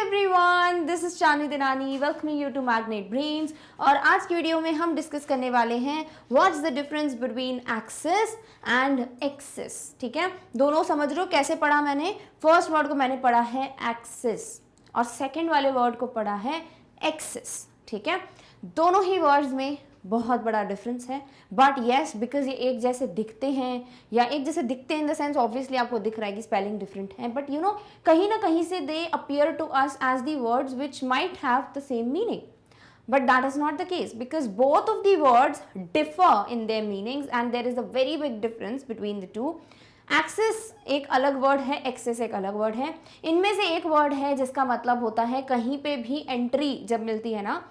Everyone, this is Chandni Dinani welcoming you to magnet brains. और आज की वीडियो में हम डिस्कस करने वाले हैं what's the difference between axis and axis. ठीक है, दोनों समझ लो कैसे पढ़ा मैंने। फर्स्ट वर्ड को मैंने पढ़ा है एक्सिस और सेकेंड वाले वर्ड को पढ़ा है एक्सिस। ठीक है, दोनों ही वर्ड्स में बहुत बड़ा डिफरेंस है, बट येस बिकॉज ये एक जैसे दिखते हैं या एक जैसे दिखते हैं इन द सेंस ऑब्वियसली आपको दिख रहा है कि स्पेलिंग डिफरेंट है, बट यू नो कहीं ना कहीं से they appear to us as the words which might have the same meaning, but that is not the case because both of the words differ in their meanings and there is a very big difference between the two. Axis एक अलग word है, access एक अलग word है। इनमें से एक word है जिसका मतलब होता है कहीं पे भी एंट्री जब मिलती है ना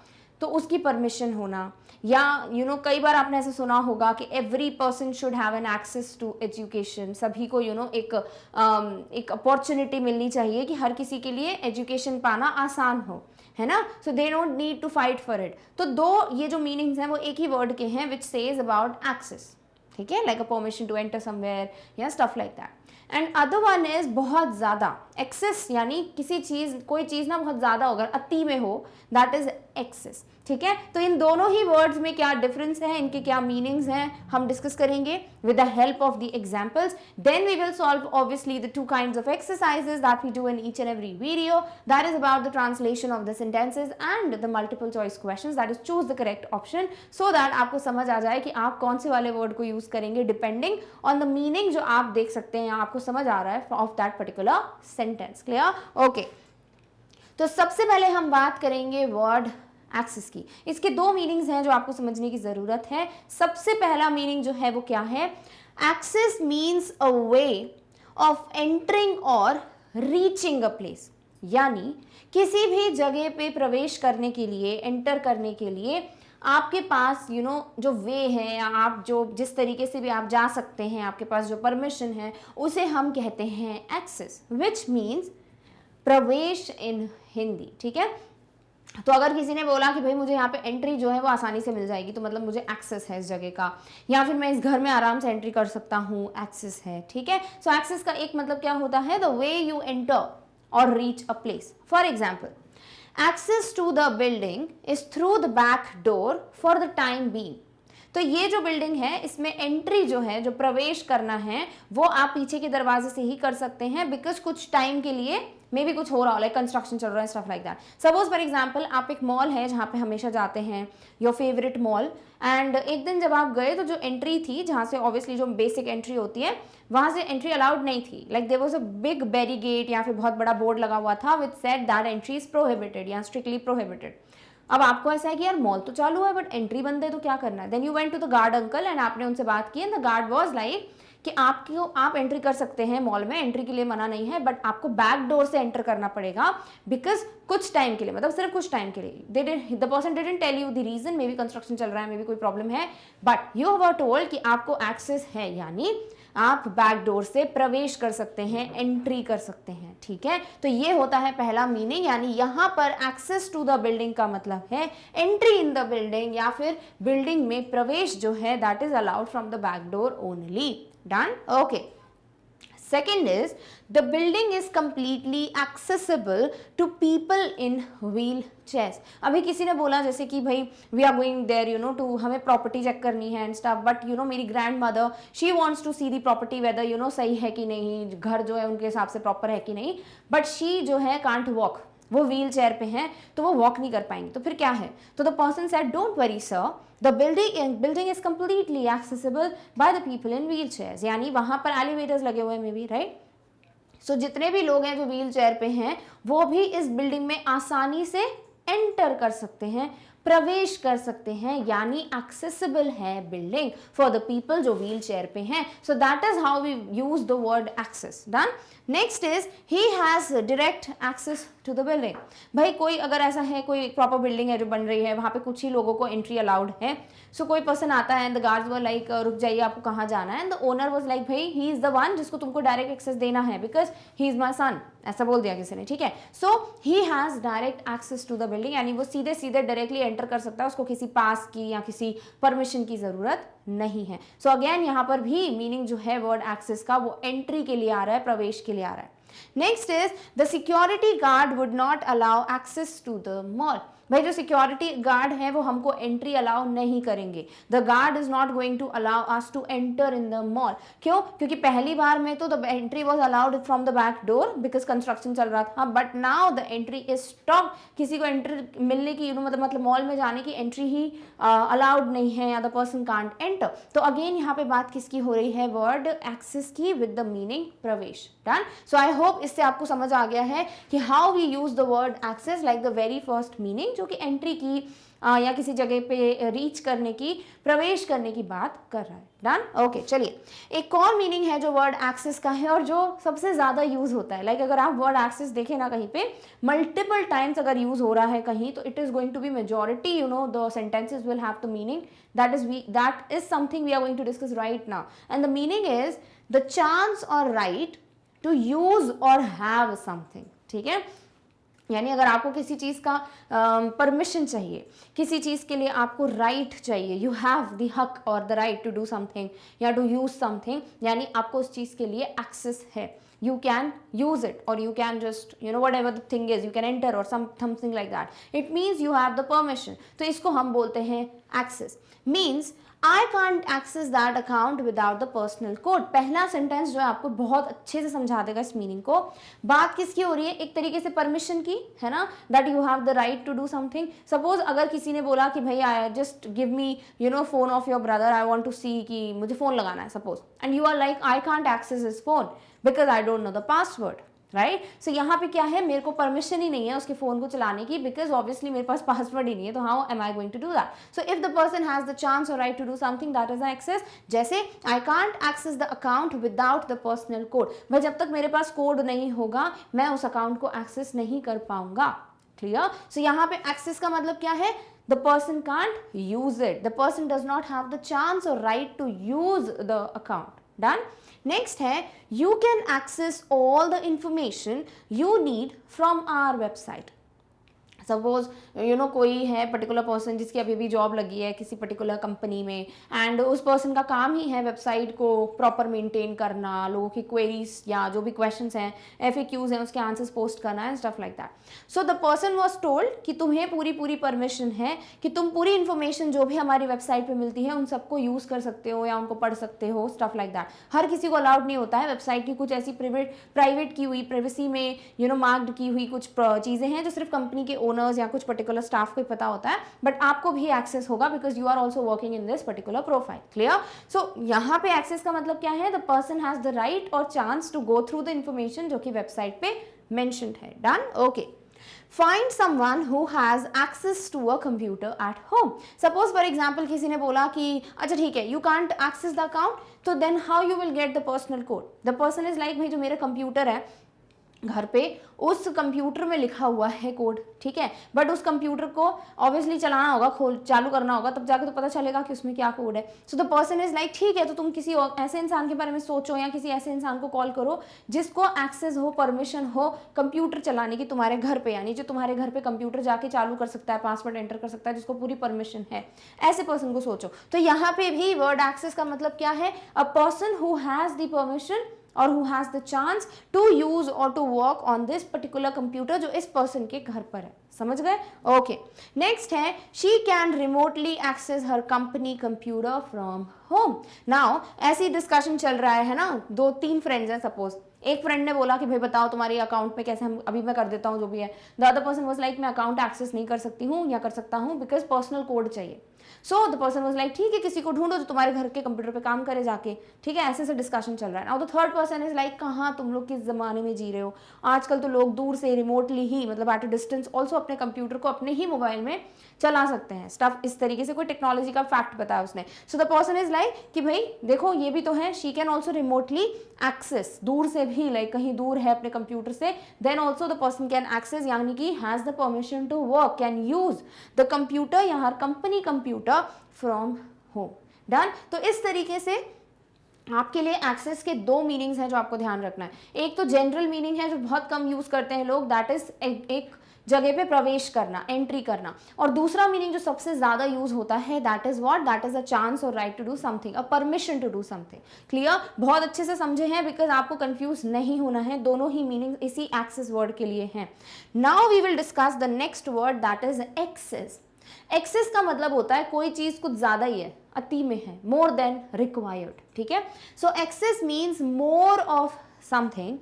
तो उसकी परमिशन होना, या यू नो कई बार आपने ऐसा सुना होगा कि every person should have an access to education. सभी को यू नो एक अपॉर्चुनिटी मिलनी चाहिए कि हर किसी के लिए एजुकेशन पाना आसान हो, है ना। So they don't need to fight for it. तो दो ये जो मीनिंग्स हैं वो एक ही वर्ड के हैं विच सेज अबाउट एक्सेस। ठीक है, like a permission to enter somewhere या stuff like that. And other one is बहुत ज़्यादा। एक्सेस यानी किसी चीज़, कोई चीज़ ना बहुत ज़्यादा हो, अगर अति में हो, दैट इज एक्सेस। ठीक है, तो इन दोनों ही वर्ड्स में क्या डिफरेंस है, इनके क्या मीनिंग्स हैं, हम डिस्कस करेंगे with the help of the examples. Then we will solve obviously the two kinds of exercises that we do in each and every video, that is about the translation of the sentences and the multiple choice questions, that is choose the correct option, so that आपको समझ आ जाए कि आप कौन से वाले word को use करेंगे डिपेंडिंग ऑन द मीनिंग जो आप देख सकते हैं या आपको समझ आ रहा है of that particular sentence. Clear? Okay, तो सबसे पहले हम बात करेंगे वर्ड एक्सिस की। इसके दो मीनिंग्स हैं जो आपको समझने की जरूरत है। सबसे पहला मीनिंग जो है वो क्या है? Axis means a way of entering और रीचिंग अ प्लेस, यानी किसी भी जगह पे प्रवेश करने के लिए, एंटर करने के लिए आपके पास यू नो जो वे है या आप जो जिस तरीके से भी आप जा सकते हैं, आपके पास जो परमिशन है, उसे हम कहते हैं एक्सेस, विच मीन्स प्रवेश इन हिंदी। ठीक है, तो अगर किसी ने बोला कि भाई मुझे यहाँ पे एंट्री जो है वो आसानी से मिल जाएगी, तो मतलब मुझे एक्सेस है इस जगह का, या फिर मैं इस घर में आराम से एंट्री कर सकता हूँ, एक्सेस है। ठीक है, सो एक्सेस का एक मतलब क्या होता है? द वे यू एंटर और reach a place. For example, access to the building is through the back door for the time being. तो ये जो बिल्डिंग है इसमें एंट्री जो है, जो प्रवेश करना है, वो आप पीछे के दरवाजे से ही कर सकते हैं, बिकॉज कुछ टाइम के लिए मे भी कुछ हो रहा हो, लाइक कंस्ट्रक्शन चल रहा है, stuff like that. Suppose for example आप एक मॉल है जहाँ पे हमेशा जाते हैं, योर फेवरेट मॉल, एंड एक दिन जब आप गए तो जो एंट्री थी, जहाँ से ऑब्वियसली जो बेसिक एंट्री होती है, वहाँ से एंट्री अलाउड नहीं थी। Like there was a big barricade या फिर बहुत बड़ा बोर्ड लगा हुआ था which said that entry is prohibited या स्ट्रिक्टली प्रोहिबिटेड। अब आपको ऐसा है कि यार मॉल तो चालू है बट एंट्री बंद है, तो क्या करना है? Then you went to the guard uncle and आपने उनसे बात की and the guard was like कि आप एंट्री कर सकते हैं मॉल में, एंट्री के लिए मना नहीं है, बट आपको बैक डोर से एंटर करना पड़ेगा बिकॉज कुछ टाइम के लिए, मतलब सिर्फ कुछ टाइम के लिए। The person didn't tell you the reason, maybe construction चल रहा है, मे बी कोई प्रॉब्लम है, बट यू वर टोल्ड कि आपको एक्सेस है, यानी आप बैक डोर से प्रवेश कर सकते हैं, एंट्री कर सकते हैं। ठीक है, तो ये होता है पहला मीनिंग, यानी यहां पर एक्सेस टू द बिल्डिंग का मतलब है एंट्री इन द बिल्डिंग, या फिर बिल्डिंग में प्रवेश जो है that is allowed from the back door only. Done? Okay. Second is the building is completely accessible to people in wheelchairs. अभी किसी ने बोला जैसे कि भाई we are going there you know to हमें प्रॉपर्टी चेक करनी है and stuff, but you know मेरी grand mother she wants to see the property whether you know सही है कि नहीं, घर जो है उनके हिसाब से प्रॉपर है कि नहीं, but she जो है can't walk, वो व्हील चेयर पे हैं तो वो वॉक नहीं कर पाएंगे, तो फिर क्या है? तो the person said don't worry sir, the building is completely accessible by the people in wheel chairs, यानी वहां पर एलिवेटर्स लगे हुए हैं मे बी, राइट। सो जितने भी लोग हैं जो व्हील चेयर पे हैं वो भी इस बिल्डिंग में आसानी से एंटर कर सकते हैं, प्रवेश कर सकते हैं, यानी एक्सेसिबल है बिल्डिंग फॉर द पीपल जो व्हील चेयर पे हैं। So that is how we use the word access. Done. Next is he has direct access to the building. भाई कोई अगर ऐसा है, कोई प्रॉपर बिल्डिंग है जो बन रही है, वहां पे कुछ ही लोगों को एंट्री अलाउड है, सो कोई पर्सन आता है and the guards were like रुक जाइए आपको कहाँ जाना है, and the owner was like भाई ही इज द वन जिसको तुमको डायरेक्ट एक्सेस देना है बिकॉज ही इज माई सन, ऐसा बोल दिया किसी ने। ठीक है, so he has direct access to the building, यानी वो सीधे सीधे डायरेक्टली एंटर कर सकता है, उसको किसी पास की या किसी परमिशन की जरूरत नहीं है। सो अगेन यहाँ पर भी मीनिंग जो है वर्ड एक्सेस का वो एंट्री के लिए आ रहा है, प्रवेश के लिए आ रहा है। Next is the security guard would not allow access to the mall. भाई जो सिक्योरिटी गार्ड है वो हमको एंट्री अलाउ नहीं करेंगे। The guard is not going to allow us to enter in the mall. क्यों? क्योंकि पहली बार में तो the entry was allowed from the back door because construction चल रहा था, but now the entry is stop. किसी को एंट्री मिलने की मतलब मॉल में जाने की एंट्री ही अलाउड नहीं है, या द पर्सन कांट एंटर। तो अगेन यहाँ पे बात किसकी हो रही है? वर्ड एक्सेस की विद द मीनिंग प्रवेश। डन। सो आई होप इससे आपको समझ आ गया है कि how we use the word access like the very first meaning, जो कि एंट्री की या किसी जगह पे रीच करने की, प्रवेश करने की बात कर रहा है। डन। ओके, चलिए एक और मीनिंग है जो वर्ड एक्सेस का है और जो सबसे ज्यादा यूज होता है। लाइक अगर आप वर्ड एक्सेस देखें ना कहीं पे मल्टीपल टाइम्स अगर यूज हो रहा है कहीं, तो it is going to be majority, you know, the sentences will have the meaning that is something we are going to discuss right now, and the meaning is the chance or right to use or have something। ठीक है, यानी अगर आपको किसी चीज़ का permission चाहिए, किसी चीज़ के लिए आपको राइट चाहिए, यू हैव द हक और the right to do something या टू यूज समथिंग, यानी आपको उस चीज़ के लिए एक्सेस है, you can use it or you can just, you know, whatever the thing is, you can enter or something like that, it means you have the permission। तो इसको हम बोलते हैं access। means I can't access that account without the personal code। पहला sentence जो है आपको बहुत अच्छे से समझा देगा इस मीनिंग को। बात किसकी हो रही है? एक तरीके से परमिशन की, है ना, that you have the right to do something। Suppose अगर किसी ने बोला कि भाई I just give me, you know, phone off your brother, I want to see कि मुझे फोन लगाना है suppose, and you are like I can't access his phone because I don't know the password, right. So यहाँ पे क्या है? मेरे को परमिशन ही नहीं है उसके फोन को चलाने की, बिकॉज ऑब्वियसली मेरे पास पासवर्ड ही नहीं है, तो how am I going to do that? So if the person has the chance और right to do something, that is access. जैसे I can't access the account without the personal code. भाई जब तक मेरे पास code नहीं होगा मैं उस अकाउंट को एक्सेस नहीं कर पाऊंगा। क्लियर? सो यहाँ पे एक्सेस का मतलब क्या है? The person can't use it. The person does not have the chance or right to use the account. Done? Next है you can access all the information you need from our website। Suppose you know कोई है particular person जिसकी अभी भी job लगी है किसी particular company में, एंड उस पर्सन का काम ही है वेबसाइट को प्रॉपर मेंटेन करना, लोगों की क्वेरीज या जो भी क्वेश्चंस हैं, FAQs हैं, उसके आंसर्स पोस्ट करना है, stuff like that. So the person was told कि तुम्हें पूरी परमिशन है कि तुम पूरी इन्फॉर्मेशन जो भी हमारी वेबसाइट पे मिलती है उन सबको यूज कर सकते हो या उनको पढ़ सकते हो, स्टफ लाइक दैट। हर किसी को अलाउड नहीं होता है। वेबसाइट की कुछ ऐसी प्राइवेट की हुई, प्राइवेसी में यू नो मार्क्ड की हुई कुछ चीजें हैं जो सिर्फ कंपनी के ओनर्स या कुछ पर्टिकुलर स्टाफ को ही पता होता है, बट आपको भी एक्सेस होगा because you are also working in this particular profile. Clear? So यहाँ पे एक्सेस का मतलब क्या है? The person has the right और chance to go through the information जो कि वेबसाइट पे मेंशन्ड है। Done? Okay. Find someone who has access to a computer at home। Suppose for example किसी ने बोला कि अच्छा ठीक है you can't access the account, तो then how you will get the personal code? The person is like भाई जो मेरा कंप्यूटर है घर पे, उस कंप्यूटर में लिखा हुआ है कोड, ठीक है, बट उस कंप्यूटर को ऑब्वियसली चलाना होगा, चालू करना होगा, तब जाके तो पता चलेगा कि उसमें क्या कोड है। सो द पर्सन इज लाइक ठीक है, तो तुम किसी ऐसे इंसान के बारे में सोचो या किसी ऐसे इंसान को कॉल करो जिसको एक्सेस हो, परमिशन हो कंप्यूटर चलाने की तुम्हारे घर पे, यानी जो तुम्हारे घर पे कंप्यूटर जाके चालू कर सकता है, पासवर्ड एंटर कर सकता है, जिसको पूरी परमिशन है, ऐसे पर्सन को सोचो। तो यहाँ पे भी वर्ड एक्सेस का मतलब क्या है? A person who has the permission or who has the chance to use or to work on this particular computer जो इस person के घर पर है। समझ गए? ओके। नेक्स्ट है she can remotely access her company computer from home। Now ऐसी डिस्कशन चल रहा है ना, 2-3 फ्रेंड्स हैं सपोज, एक फ्रेंड ने बोला कि भाई बताओ तुम्हारी अकाउंट में कैसे, हम अभी मैं कर देता हूँ जो भी है। The other person was like मैं अकाउंट एक्सेस नहीं कर सकती हूँ या कर सकता हूँ बिकॉज पर्सनल कोड चाहिए। सो द पर्सन वाज लाइक ठीक है किसी को ढूंढो जो तुम्हारे घर के कंप्यूटर पे काम करे जाके, ठीक है, ऐसे डिस्कशन चल रहा है। Now the third person is like कहाँ तुम लोग किस जमाने में जी रहे हो, आजकल तो लोग दूर से रिमोटली ही मतलब एट अ डिस्टेंस ऑल्सो अपने कंप्यूटर को अपने ही मोबाइल में चला सकते हैं, स्टफ इस तरीके से कोई टेक्नोलॉजी का फैक्ट बताया उसने। So the person is like कि भाई देखो ये भी तो है, she can also remotely access, दूर से भी, लाइक कहीं दूर है अपने कंप्यूटर से, then also the person can access, यानी कि has the permission to work, can use the computer या हर company computer from home. Done? तो इस तरीके से आपके लिए एक्सेस के दो मीनिंग्स हैं जो आपको ध्यान रखना है। एक तो जनरल मीनिंग है जो बहुत कम यूज करते हैं लोग, दैट इज एक जगह पे प्रवेश करना, एंट्री करना। और दूसरा मीनिंग जो सबसे ज्यादा यूज होता है, that is what, that is a chance और right to do something, a permission to do something. Clear? बहुत अच्छे से समझे हैं, बिकॉज आपको कंफ्यूज नहीं होना है, दोनों ही मीनिंग इसी एक्सेस वर्ड के लिए हैं। Now we will discuss the next word, that is excess. Excess का मतलब होता है कोई चीज कुछ ज्यादा ही है, अति में है, मोर देन रिक्वायर्ड। ठीक है? So access means more of something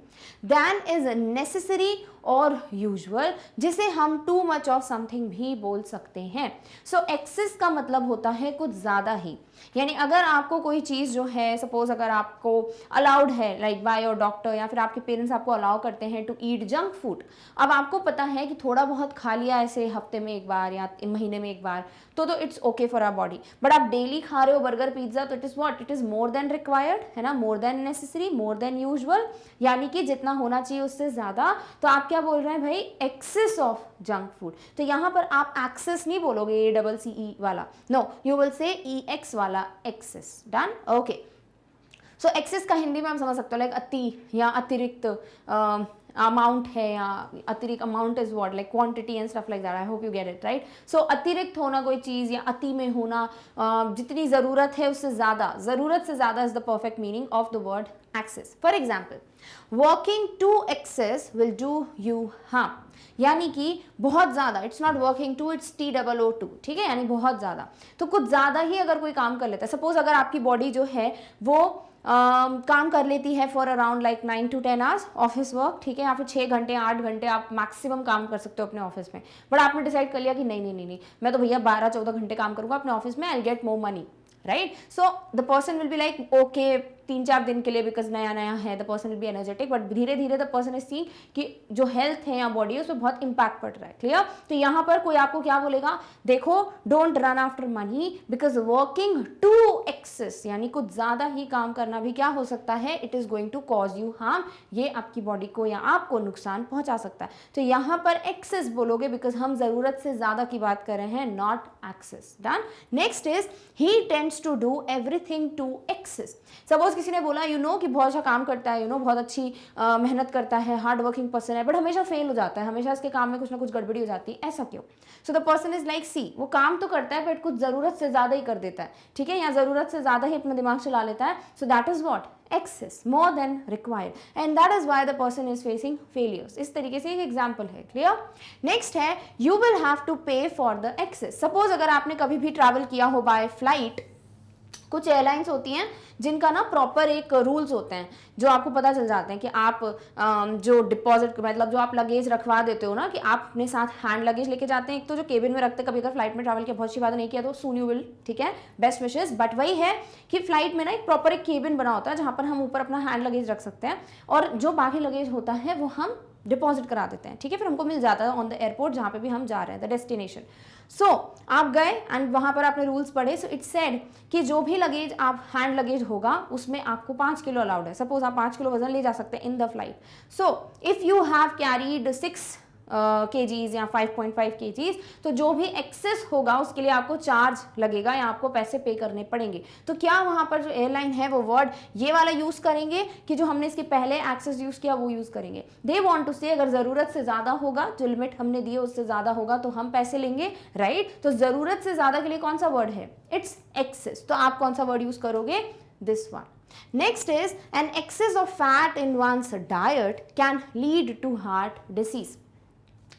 than is necessary और यूजुअल, जिसे हम टू मच ऑफ समथिंग भी बोल सकते हैं। सो एक्सेस का मतलब होता है कुछ ज्यादा ही, यानी अगर आपको कोई चीज जो है, सपोज अगर आपको अलाउड है लाइक बाय योर डॉक्टर या फिर आपके पेरेंट्स आपको अलाउ करते हैं टू ईट जंक फूड, अब आपको पता है कि थोड़ा बहुत खा लिया ऐसे हफ्ते में एक बार या महीने में एक बार तो it's okay for our body, but आप डेली खा रहे हो बर्गर पिज्जा, तो it is what, it is more than required, है ना, more than necessary, more than usual, यानी कि जितना होना चाहिए उससे ज्यादा। तो आप क्या बोल रहे हैं भाई, एक्सेस ऑफ जंक फूड। तो यहां पर आप एक्सेस नहीं बोलोगे ACCE वाला, no, you will say EX वाला, excess. Done? Okay. So excess का हिंदी में हम समझ सकते हो लाइक अति या अतिरिक्त अमाउंट है, या अतिरिक्त amount is what, like quantity and stuff like that. I hope you get it right. So अतिरिक्त होना कोई चीज या अति में होना, जितनी जरूरत है उससे ज्यादा, जरूरत से ज्यादा is the perfect meaning of the word excess. For example, working to excess will do you harm, यानी कि बहुत ज्यादा, it's not working to, it's TOO2, ठीक है, यानी बहुत ज्यादा। तो कुछ ज्यादा ही अगर कोई काम कर लेता है, सपोज अगर आपकी बॉडी जो है वो काम कर लेती है for around like 9 to 10 hours office work, ठीक है, या फिर 6 घंटे 8 घंटे आप मैक्सिमम काम कर सकते हो अपने ऑफिस में, बट आपने डिसाइड कर लिया कि नहीं नहीं नहीं नहीं, मैं तो भैया 12-14 घंटे काम करूंगा अपने ऑफिस में, I get more money, right? So the person will be like okay 3-4 दिन के लिए, बिकॉज नया नया है, the person will be energetic, but धीरे धीरे द पर्सन इज सीइंग कि जो हेल्थ है या बॉडी है उस पर बहुत इंपैक्ट पड़ रहा है। क्लियर? तो यहाँ पर कोई आपको क्या बोलेगा, देखो don't run after money, because working to excess, यानी कुछ ज्यादा ही काम करना भी क्या हो सकता है, it is going to cause you harm, ये आपकी बॉडी को या आपको नुकसान पहुंचा सकता है। तो यहाँ पर एक्सेस बोलोगे, बिकॉज हम जरूरत से ज्यादा की बात कर रहे हैं, not access. Done? Next is he tends to do everything to excess. Suppose किसी ने बोला कि बहुत अच्छा काम करता है, बहुत अच्छी मेहनत करता है, हार्ड वर्किंग पर्सन है, बट हमेशा फेल हो जाता है, हमेशा इसके काम में कुछ ना कुछ गड़बड़ी हो जाती है, ऐसा क्यों? So the person is like, see, वो काम तो करता है बट कुछ जरूरत से ज्यादा ही कर देता है, ठीक है, या जरूरत से ज्यादा ही अपना दिमाग चला लेता है। सो that is what, excess, more than required, and that is why the person is facing failures। इस तरीके से एक एग्जाम्पल है। क्लियर? नेक्स्ट है, you will have to pay for the excess। Suppose अगर आपने कभी भी ट्रैवल किया हो बाय फ्लाइट, कुछ एयरलाइंस होती हैं जिनका ना प्रॉपर एक रूल्स होते हैं जो आपको पता चल जाते हैं कि आप जो डिपॉजिट, मतलब जो आप लगेज रखवा देते हो ना, कि आप अपने साथ हैंड लगेज लेके जाते हैं, एक तो जो केबिन में रखते हैं, कभी अगर फ्लाइट में ट्रैवल किया, बहुत सी बात नहीं किया तो सून यू विल, ठीक है, बेस्ट विशेस। बट वही है कि फ्लाइट में ना एक प्रॉपर एक केबिन बना होता है जहां पर हम ऊपर अपना हैंड लगेज रख सकते हैं, और जो बाकी लगेज होता है वो हम डिपॉजिट करा देते हैं, ठीक है, फिर हमको मिल जाता है ऑन द एयरपोर्ट जहां पे भी हम जा रहे हैं, द डेस्टिनेशन। सो आप गए एंड वहां पर आपने रूल्स पढ़े, सो इट्स सेड कि जो भी लगेज आप हैंड लगेज होगा उसमें आपको 5 किलो अलाउड है। सपोज आप 5 किलो वजन ले जा सकते हैं in the flight. So if you have carried 6 kgs या 5.5 kgs, तो जो भी एक्सेस होगा उसके लिए आपको चार्ज लगेगा या आपको पैसे पे करने पड़ेंगे। तो क्या वहां पर जो एयरलाइन है वो वर्ड ये वाला यूज करेंगे कि जो हमने इसके पहले एक्सेस यूज किया वो यूज करेंगे? दे वांट टू से अगर जरूरत से ज्यादा होगा, जो लिमिट हमने दी है उससे ज्यादा होगा तो हम पैसे लेंगे, राइट? तो जरूरत से ज्यादा के लिए कौन सा वर्ड है? Its axis. तो आप कौन सा वर्ड यूज करोगे? This one. Next is, an excess of fat in one's diet can lead to heart disease।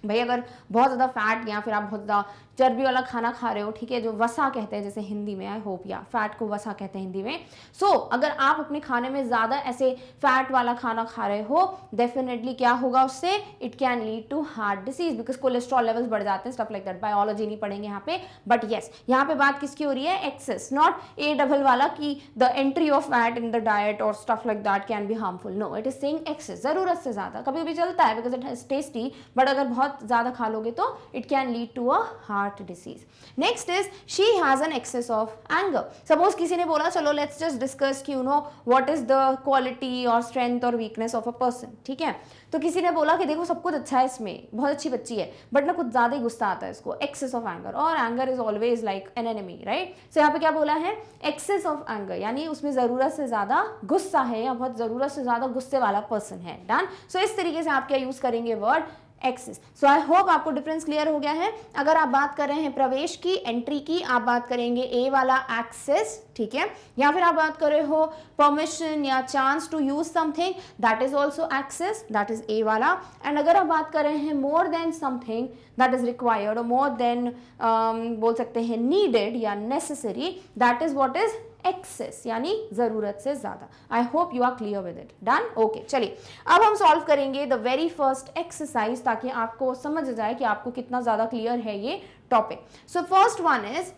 भाई अगर बहुत ज़्यादा फैट या फिर आप बहुत ज़्यादा चर्बी वाला खाना खा रहे हो, ठीक है, जो वसा कहते हैं जैसे हिंदी में, आई होप, या फैट को वसा कहते हैं हिंदी में। सो अगर आप अपने खाने में ज़्यादा ऐसे फैट वाला खाना खा रहे हो, डेफिनेटली क्या होगा उससे? It can lead to heart disease, because cholesterol levels बढ़ जाते हैं, स्टफ लाइक दैट। बायोलॉजी नहीं पढ़ेंगे यहाँ पे, बट येस, यहाँ पे बात किसकी हो रही है? एक्सेस, नॉट ए डबल वाला कि the entry of fat in the diet और stuff like that can be harmful. No, it is saying excess, जरूरत से ज़्यादा। कभी भी चलता है because it has tasty, but अगर बहुत बहुत ज़्यादा खा लोगे तो it can lead to a heart disease. Next is she has an excess of anger. Suppose किसी ने बोला चलो लेट्स जस्ट डिस्कस कि you know what is the quality और स्ट्रेंथ और वीकनेस ऑफ अ पर्सन, ठीक है। तो किसी ने बोला कि देखो सब कुछ अच्छा है इसमें, बहुत अच्छी बच्ची है, बट ना कुछ ज़्यादा ही गुस्सा आता है इसको, एक्सेस ऑफ एंगर, और anger is always like an enemy, right. So यहाँ पे क्या बोला है, एक्सेस ऑफ एंगर, यानी उसमें ज़रूरत से ज़्यादा गुस्सा है या बहुत ज़रूरत से ज़्यादा गुस्से वाला पर्सन है। डन। सो इस तरीके से आप क्या यूज़ करेंगे word access. So I hope आपको डिफरेंस क्लियर हो गया है। अगर आप बात कर रहे हैं प्रवेश की, एंट्री की, आप बात करेंगे ए वाला एक्सेस, ठीक है। या फिर आप बात कर रहे हो परमिशन या chance to use something, that is also access, that is A वाला। एंड अगर आप बात कर रहे हैं more than something that is required और मोर देन बोल सकते हैं नीडेड या necessary, that is what is excess, यानी जरूरत से ज्यादा। I hope you are clear with it. Done. Okay, चलिए अब हम सॉल्व करेंगे द वेरी फर्स्ट एक्सरसाइज, ताकि आपको समझ जाए कि आपको कितना ज्यादा क्लियर है ये topic. So first one is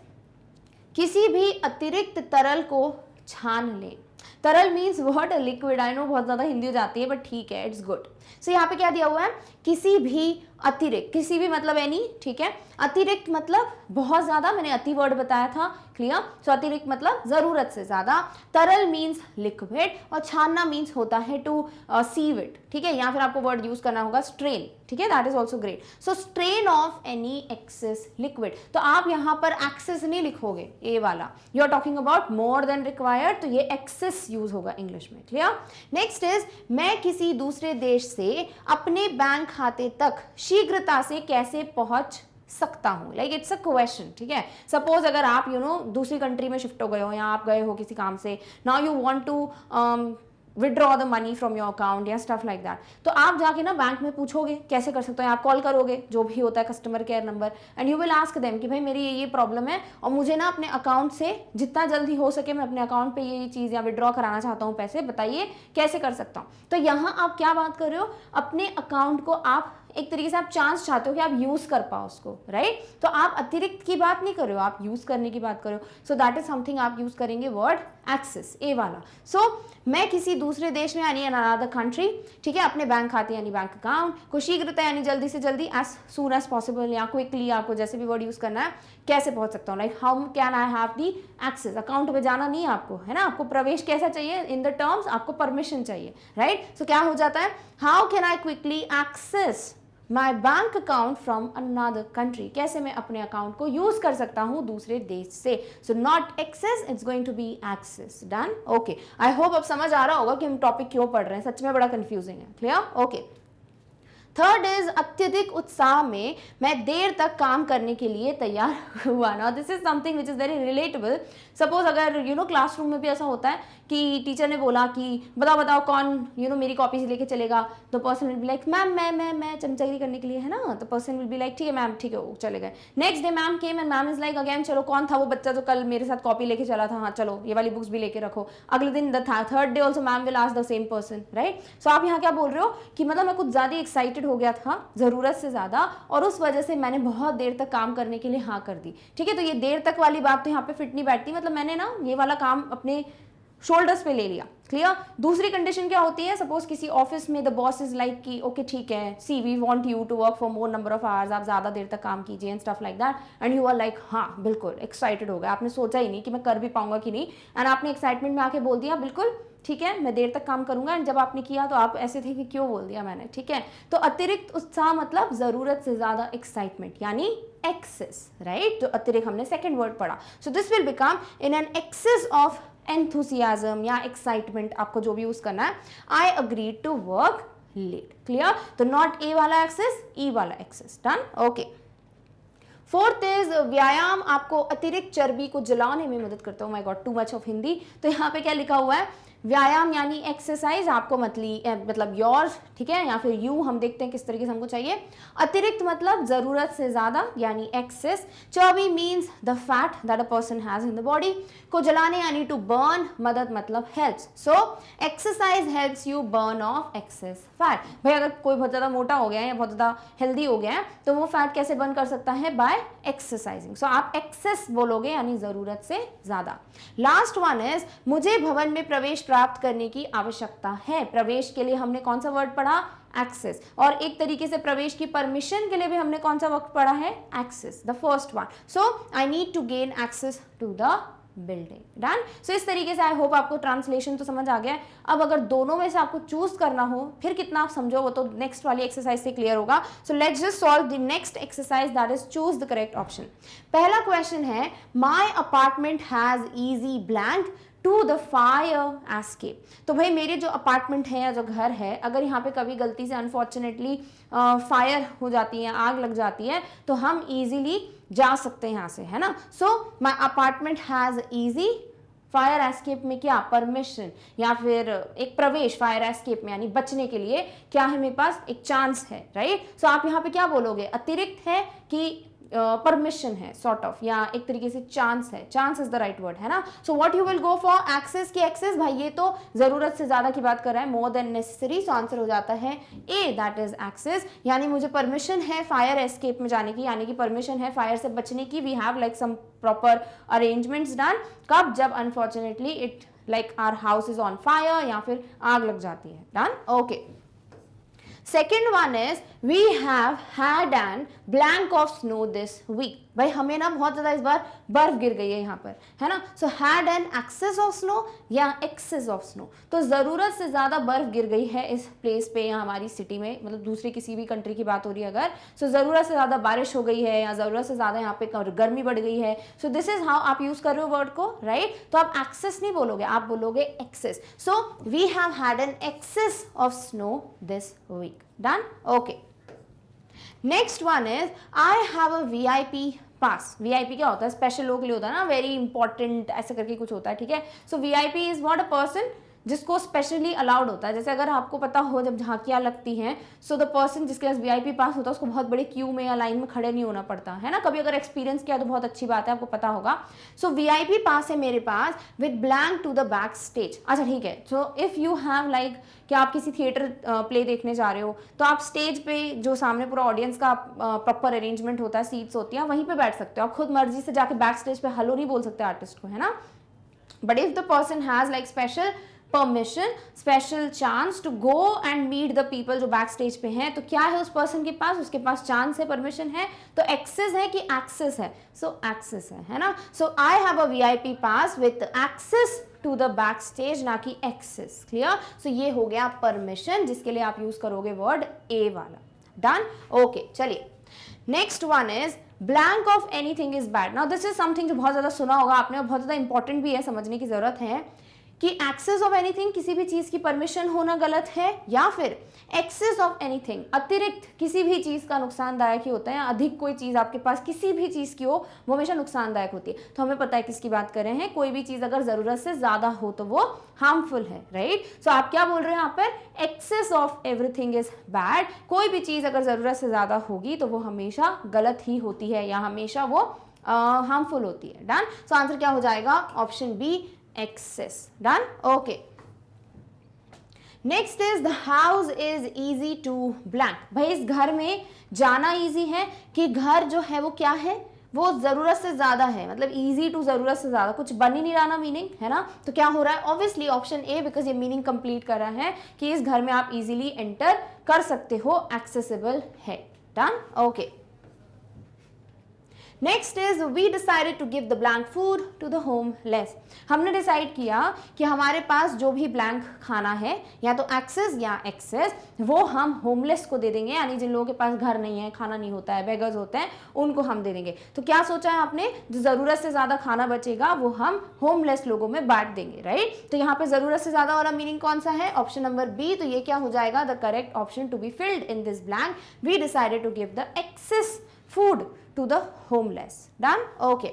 किसी भी अतिरिक्त तरल को छान लें। तरल means what, liquid. I know बहुत ज्यादा हिंदी हो जाती है बट ठीक है, इट्स गुड। सो यहाँ पे क्या दिया हुआ है, किसी भी अतिरिक्त, किसी भी मतलब एनी, ठीक है। अतिरिक्त मतलब बहुत ज्यादा, मैंने अति वर्ड बताया था, क्लियर। सो अतिरिक्त मतलब जरूरत से ज्यादा। तरल मीन्स लिक्विड, और छानना मीन्स होता है टू सीव इट, ठीक है। या फिर आपको वर्ड यूज करना होगा स्ट्रेन, ठीक है, that is also great. So strain of any excess liquid, तो आप यहाँ पर एक्सेस नहीं लिखोगे ए वाला, you are talking about more than required, तो ये एक्सेस यूज होगा इंग्लिश में, क्लियर। नेक्स्ट इज मैं किसी दूसरे देश से अपने बैंक खाते तक शीघ्रता से कैसे पहुंच सकता हूं, लाइक इट्स अ क्वेश्चन, ठीक है। सपोज अगर आप दूसरी कंट्री में शिफ्ट हो गए हो या आप गए हो किसी काम से, now you want to withdraw the money from your account या स्टफ लाइक दैट, तो आप जाके ना बैंक में पूछोगे कैसे कर सकते हो, आप कॉल करोगे जो भी होता है customer care number, and you will ask them कि भाई मेरी ये प्रॉब्लम है और मुझे ना अपने अकाउंट से जितना जल्दी हो सके मैं अपने अकाउंट पे ये चीज़ या विड्रॉ कराना चाहता हूँ पैसे, बताइए कैसे कर सकता हूँ। तो यहाँ आप क्या बात कर रहे हो, अपने अकाउंट को आप एक तरीके से आप चांस चाहते हो कि आप यूज कर पाओ उसको, राइट। तो आप अतिरिक्त की बात नहीं कर रहे हो, आप यूज करने की बात कर रहे हो। सो दैट इज समथिंग आप यूज करेंगे वर्ड एक्सेस, ए वाला। सो मैं किसी दूसरे देश में यानी अनदर कंट्री, ठीक है, अपने बैंक खाते यानी बैंक अकाउंट को शीघ्रता यानी जल्दी से जल्दी, एज सून एज पॉसिबल या क्विकली, आपको जैसे भी वर्ड यूज करना है, कैसे पहुंच सकता हूँ, like how can I have the access. Account पे जाना नहीं है आपको, है ना, आपको प्रवेश कैसा चाहिए, इन द टर्म्स आपको परमिशन चाहिए, राइट। सो क्या हो जाता है, how can I quickly access my bank account from another country, कैसे मैं अपने अकाउंट को यूज कर सकता हूं दूसरे देश से। So not access, it's going to be access. Done. Okay, I hope अब समझ आ रहा होगा कि हम टॉपिक क्यों पढ़ रहे हैं, सच में बड़ा कंफ्यूजिंग है, क्लियर। ओके, थर्ड इज अत्यधिक उत्साह में मैं देर तक काम करने के लिए तैयार हुआ। ना this is something which is very relatable. Suppose अगर क्लासरूम में भी ऐसा होता है कि टीचर ने बोला कि बताओ कौन मेरी कॉपी से लेके चलेगा, तो person will be like ma'am मैं चमचगिरी करने के लिए, है ना, तो पर्सन विल बी लाइक ठीक है मैम, ठीक है, वो चले गए। Next day ma'am came and ma'am is like again चलो कौन था वो बच्चा जो कल मेरे साथ कॉपी लेके चला था, हाँ चलो ये वाली बुक्स भी लेके रखो। अगले दिन third day also ma'am will ask the same person, right. So आप यहाँ क्या बोल रहे हो कि मतलब मैं कुछ ज्यादा एक्साइटेड हो गया था, जरूरत से ज्यादा, और उस वजह से मैंने बहुत देर तक काम करने के लिए हाँ कर दी, ठीक है। तो ये देर तक वाली बात तो यहाँ पे फिट नहीं बैठती, मतलब मैंने ना ये वाला काम अपने शोल्डर्स पे ले लिया, क्लियर। दूसरी कंडीशन क्या होती है, सपोज किसी ऑफिस में द बॉस इज लाइक कि ओके ठीक है, see we want you to work for more number of hours, आप ज्यादा देर तक काम कीजिए and stuff like that, and you are like हाँ बिल्कुल एक्साइटेड हो गए, आपने सोचा ही नहीं कि मैं कर भी पाऊंगा कि नहीं, एंड आपने एक्साइटमेंट में आके बोल दिया बिल्कुल ठीक है मैं देर तक काम करूंगा, एंड जब आपने किया तो आप ऐसे थे कि क्यों बोल दिया मैंने, ठीक है। तो अतिरिक्त उत्साह मतलब जरूरत से ज्यादा एक्साइटमेंट यानी एक्सेस, राइट। तो अतिरिक्त हमने सेकंड वर्ड पढ़ा। So this will become in an excess of enthusiasm या एक्साइटमेंट, आपको जो भी यूज करना है। I agree to work late, clear. तो नॉट ए वाला एक्सेस, ई वाला excess. Done. Okay, fourth is व्यायाम आपको अतिरिक्त चर्बी को जलाने में मदद करता है। My God, too much of Hindi. तो यहाँ पे क्या लिखा हुआ है, व्यायाम यानी एक्सरसाइज, आपको मतलब योर्स, ठीक है, या फिर यू, हम देखते हैं किस तरीके से हमको चाहिए। अतिरिक्त मतलब जरूरत से ज्यादा यानी एक्सेस। चर्बी means the fat that a person has in the body. को जलाने यानी टू बर्न, मदद मतलब helps. So exercise helps you burn of access fat. भाई अगर कोई बहुत ज्यादा मोटा हो गया है या बहुत ज्यादा हेल्दी हो गया है तो वो फैट कैसे बर्न कर सकता है, बाय एक्सरसाइजिंग। सो आप एक्सेस बोलोगे यानी जरूरत से ज्यादा। लास्ट वन इज मुझे भवन में प्रवेश प्राप्त करने की आवश्यकता है। प्रवेश के लिए हमने कौन सा वर्ड पढ़ा, एक्सेस। और एक तरीके से प्रवेश की परमिशन के लिए भी हमने कौन सा वक्त पढ़ा है, excess, the first one. So I need to gain access to the building. Done. So इस तरीके से आई होप आपको ट्रांसलेशन तो समझ आ गया है। अब अगर दोनों में से आपको चूज करना हो फिर कितना आप समझो वो तो नेक्स्ट वाली एक्सरसाइज से क्लियर होगा। So let's just solve the next exercise, that is choose the correct option. पहला क्वेश्चन है, my apartment has easy blank to the fire escape. तो भाई मेरे जो अपार्टमेंट है या जो घर है, अगर यहाँ पे कभी गलती से अनफॉर्चुनेटली फायर हो जाती है, आग लग जाती है, तो हम इजीली जा सकते हैं यहाँ से, है ना। So my apartment has easy fire escape में क्या, परमिशन या फिर एक प्रवेश फायर एस्केप में, यानी बचने के लिए क्या है मेरे पास, एक चांस है, राइट। सो आप यहाँ पे क्या बोलोगे, अतिरिक्त है कि परमिशन है, सॉर्ट ऑफ, या एक तरीके से चांस है, chance is the right word, है ना। So what you will go for, access की एक्सेस, भाई ये तो जरूरत से ज्यादा की बात कर रहा है, मोर देन नेसेसरी। सो आंसर हो जाता है ए, दैट इज एक्सेस, यानी मुझे परमिशन है फायर एस्केप में जाने की, यानी कि परमिशन है फायर से बचने की। We have like some proper arrangements done, कब, जब unfortunately it like our house is on fire या फिर आग लग जाती है। Done, okay. Second one is we have had an blank of snow this week. भाई हमें ना बहुत ज्यादा इस बार बर्फ गिर गई है यहाँ पर, है ना। So had an excess of snow या एक्सेस ऑफ स्नो, तो जरूरत से ज्यादा बर्फ गिर गई है इस प्लेस पे या हमारी सिटी में, मतलब दूसरी किसी भी कंट्री की बात हो रही है अगर, सो जरूरत से ज्यादा बारिश हो गई है या जरूरत से ज्यादा यहाँ पे गर्मी बढ़ गई है। सो दिस इज हाउ आप यूज कर रहे हो वर्ड को, राइट। तो आप एक्सेस नहीं बोलोगे, आप बोलोगे excess. So we have had an excess of snow this week. Done, okay. Next one is I have a VIP pass. VIP क्या होता है, स्पेशल लोग के लिए होता है ना, वेरी इंपॉर्टेंट ऐसे करके कुछ होता है, ठीक है। सो VIP is what, a person जिसको स्पेशली अलाउड होता है। जैसे अगर आपको पता हो जब झांकियाँ लगती हैं, सो द पर्सन जिसके पास VIP पास होता है उसको बहुत बड़े क्यू में या लाइन में खड़े नहीं होना पड़ता, है ना। कभी अगर एक्सपीरियंस किया तो बहुत अच्छी बात है, आपको पता होगा। सो VIP पास है मेरे पास with blank to the back stage. अच्छा ठीक है। So if you have like कि आप किसी थिएटर प्ले देखने जा रहे हो, तो आप स्टेज पे जो सामने पूरा ऑडियंस का प्रॉपर अरेंजमेंट होता है, सीट्स होती हैं, वहीं पे बैठ सकते हो। आप खुद मर्जी से जाके बैक स्टेज पे हेलो नहीं बोल सकते आर्टिस्ट को, है ना। But if the person has like special permission, special chance to go and meet the people जो बैक स्टेज पे हैं, तो क्या है उस पर्सन के पास, उसके पास चांस है, परमिशन है, तो एक्सेस है कि एक्सेस है, सो एक्सेस है ना। So I have a VIP pass with access to the back stage, ना कि एक्सेस। क्लियर। सो ये हो गया परमिशन, जिसके लिए आप यूज करोगे वर्ड ए वाला। Done, okay. चलिए next one is blank of anything is bad. Now this is something जो बहुत ज्यादा सुना होगा आपने और बहुत ज्यादा इंपॉर्टेंट भी है, समझने की जरूरत है कि एक्सेस ऑफ एनीथिंग, किसी भी चीज की परमिशन होना गलत है, या फिर एक्सेस ऑफ एनीथिंग, अतिरिक्त किसी भी चीज का नुकसानदायक ही होता है, अधिक कोई चीज आपके पास किसी भी चीज की हो वो हमेशा नुकसानदायक होती है। तो हमें पता है किसकी बात कर रहे हैं, कोई भी चीज अगर जरूरत से ज्यादा हो तो वो हार्मफुल है, राइट। सो आप क्या बोल रहे हैं यहाँ पर, excess of everything is bad. कोई भी चीज अगर जरूरत से ज्यादा होगी तो वो हमेशा गलत ही होती है या हमेशा वो हार्मफुल होती है। डन। सो आंसर क्या हो जाएगा, option B, excess. Done? Okay. Next is the house is easy to blank. भाई इस घर में जाना easy है कि घर जो है वो क्या है, वो जरूरत से ज्यादा है, मतलब easy to जरूरत से ज्यादा, कुछ बन ही नहीं रहा ना मीनिंग, है ना। तो क्या हो रहा है, ऑब्वियसली ऑप्शन ए, बिकॉज ये मीनिंग कंप्लीट कर रहा है कि इस घर में आप इजीली एंटर कर सकते हो, एक्सेसिबल है। Done, okay. Next is we decided to give the blank food to the homeless. हमने डिसाइड किया कि हमारे पास जो भी ब्लैंक खाना है, या तो एक्सेस या एक्सेस, वो हम होमलेस को दे देंगे, यानी जिन लोगों के पास घर नहीं है, खाना नहीं होता है, बेगर्स होते हैं, उनको हम दे देंगे। तो क्या सोचा है आपने, जो जरूरत से ज्यादा खाना बचेगा वो हम होमलेस लोगों में बांट देंगे, राइट। तो यहाँ पे जरूरत से ज्यादा वाला मीनिंग कौन सा है, ऑप्शन नंबर बी। तो ये क्या हो जाएगा, the correct option to be filled in this blank, we decided to give the excess food to the homeless. Done? Okay.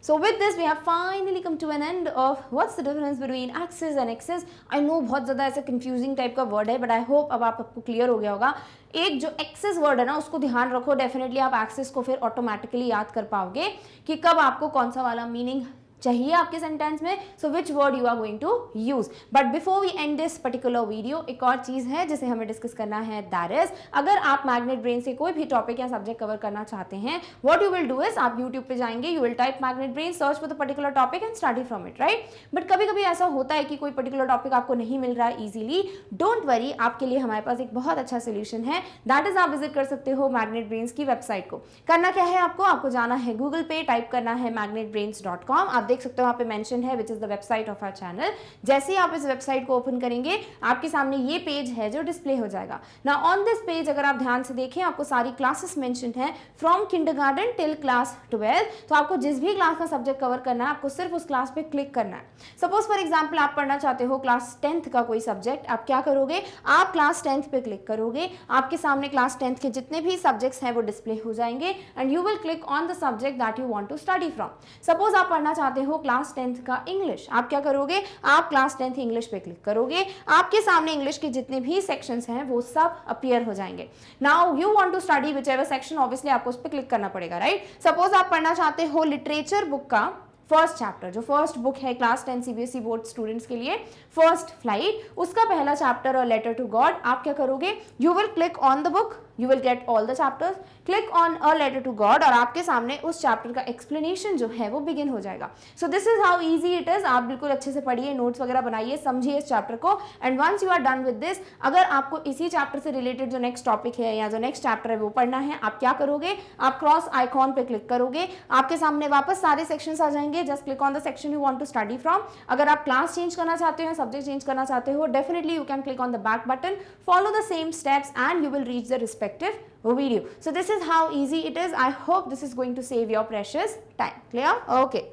So with this we have finally come to an end of what's the difference between access and excess. I know बहुत ज़्यादा ऐसा confusing type का word है, but I hope अब आपको clear हो गया होगा। एक जो एक्सेस वर्ड है ना, उसको ध्यान रखो, डेफिनेटली आप एक्सेस को फिर ऑटोमेटिकली याद कर पाओगे कि कब आपको कौन सा वाला मीनिंग चाहिए आपके सेंटेंस में, so which word you are going to use. But before we end this particular video, एक और चीज है जिसे हमें डिस्कस करना है, दैट इज अगर आप मैग्नेट ब्रेन से कोई भी टॉपिक या सब्जेक्ट कवर करना चाहते हैं, what you will do is आप यूट्यूब पे जाएंगे, you will type magnet brain, search for the particular topic and study from it, right. But कभी कभी ऐसा होता है कि कोई पर्टिकुलर टॉपिक आपको नहीं मिल रहा है इजीली. डोंट वरी, आपके लिए हमारे पास एक बहुत अच्छा सोल्यूशन है, दैट इज आप विजिट कर सकते हो मैग्नेट ब्रेन्स की वेबसाइट को. करना क्या है आपको जाना है गूगल पे, टाइप करना है magnetbrains.com. आप देख सकते हो वहाँ पे मेंशन है which is the website of our channel. जैसे ही आप इस वेबसाइट को ओपन करेंगे, आपके सामने ये पेज है जो डिस्प्ले हो जाएगा. ना ऑन दिस पेज अगर आप ध्यान से देखें, आपको सारी क्लासेस मेंशन है फ्रॉम किंडरगार्टन टिल क्लास 12. तो आपको जिस भी क्लास का सब्जेक्ट कवर करना है, आपको सिर्फ उस क्लास पे क्लिक करना है. सपोज फॉर एग्जाम्पल आप पढ़ना चाहते हो क्लास 10th का कोई सब्जेक्ट, आप क्या करोगे, आप क्लास 10th पे क्लिक करोगे, आपके सामने क्लास 10th के जितने भी सब्जेक्ट्स हैं वो डिस्प्ले हो जाएंगे and you will click on the subject that you want to study from. Suppose आप पढ़ना चाहते हो क्लास 10th का इंग्लिश, आप क्या करोगे, आप क्लास 10th इंग्लिश पे क्लिक करोगे, आपके सामने इंग्लिश के जितने भी सेक्शंस हैं वो सब अपीयर हो जाएंगे. Now you want to study whichever section, obviously आपको उस पर क्लिक करना पड़ेगा, राइट. सपोज आप पढ़ना चाहते हो लिटरेचर बुक का फर्स्ट चैप्टर, जो फर्स्ट बुक है क्लास 10 सीबीएसई बोर्ड स्टूडेंट्स के लिए, फर्स्ट फ्लाइट, उसका पहला चैप्टर और लेटर टू गॉड, आप क्या करोगे, you will click on the book, you will get all the chapters, click on a letter to God और आपके सामने उस चैप्टर का एक्सप्लेनेशन जो है वो बिगिन हो जाएगा. So this is how easy it is. आप बिल्कुल अच्छे से पढ़िए, नोट्स वगैरह बनाइए, समझिए इस चैप्टर को and once you are done with this, अगर आपको इसी चैप्टर से रिलेटेड जो नेक्स्ट टॉपिक है या जो नेक्स्ट चैप्टर है वो पढ़ना है, आप क्या करोगे, आप क्रॉस आइकॉन पे क्लिक करोगे, आपके सामने वापस सारे सेक्शंस आ जाएंगे. Just click on the section you want to study from. अगर आप क्लास चेंज करना चाहते हो, सब्जेक्ट चेंज करना चाहते हो, definitely you can click on the back button, follow the same steps and you will reach the respective video. So this is how easy it is. I hope this is going to save your precious time. Clear? Okay.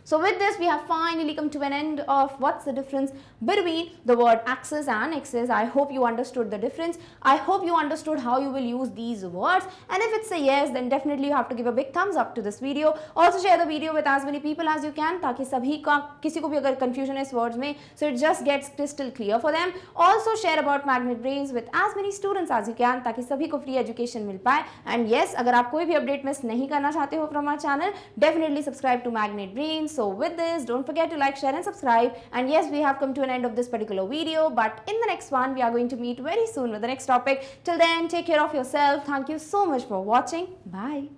So with this, we have finally come to an end of what's the difference between the word axis and axis. I hope you understood the difference. I hope you understood how you will use these words. And if it's a yes, then definitely you have to give a big thumbs up to this video. Also share the video with as many people as you can, ताकि सभी का किसी को भी अगर confusion है इस words में, so it just gets crystal clear for them. Also share about Magnet Brains with as many students as you can, ताकि सभी को free education मिल पाए. And yes, अगर आप कोई भी update miss नहीं करना चाहते हो from our channel, definitely subscribe to Magnet Brains. So with this, don't forget to like, share and subscribe. And yes, we have come to an end of this particular video, but in the next one, we are going to meet very soon with the next topic. Till then, take care of yourself. Thank you so much for watching. Bye.